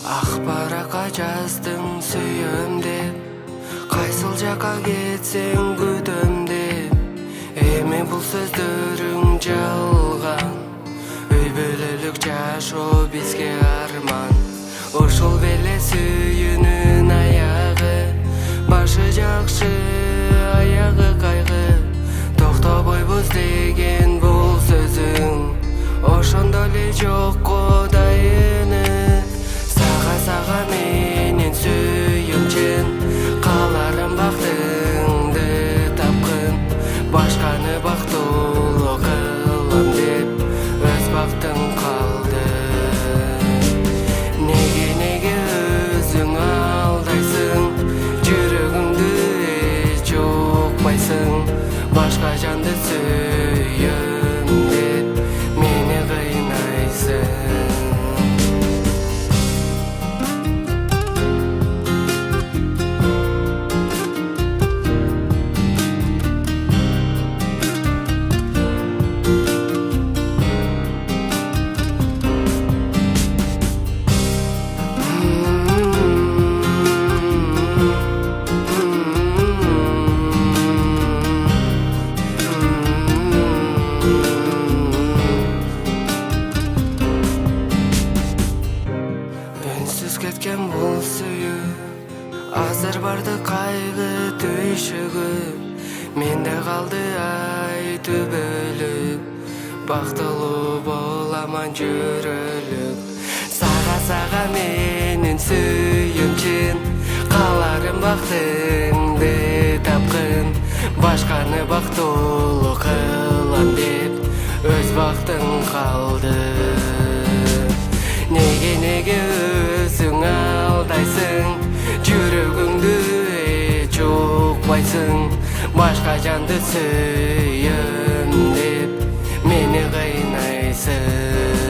Ақпараққа жаздың сүйем деп, қайсыл жаққа кетсең күтем деп. Эми бұл сөздерің жалған, үй бөлөлүк жашоо бизге арман. Ошол беле сүйүүнүн аягы, башы жакшы аягы кайгы. Токтобойбуз деген бул сөзүң, ошондо эле жокко дайыны. Сага менен сүйүмчүн, каларым бактыңды тапкын. Башканы бактылуу кылам деп, өз бактың калды. Неге өзүң алдайсың, жүрөгүңдү эч укпайсың. Башка жанды сүйөм деп, мени кыйнайсың. Үнсүз кеткен бул сүйүү, азыр барды кайгы түйшүгү. Менде калды ай түбөлүк, бактылуу боламан жүрөлүк. Сага менин сүйүмчүн, каларым бактыңды тапкын. Башканы бактылуу кылам деп, өз бактың калды. Неге өзүң алдайсың, жүрөгүңдү эч укпайсың. Башка жанды сүйөм деп, мени кыйнайсың.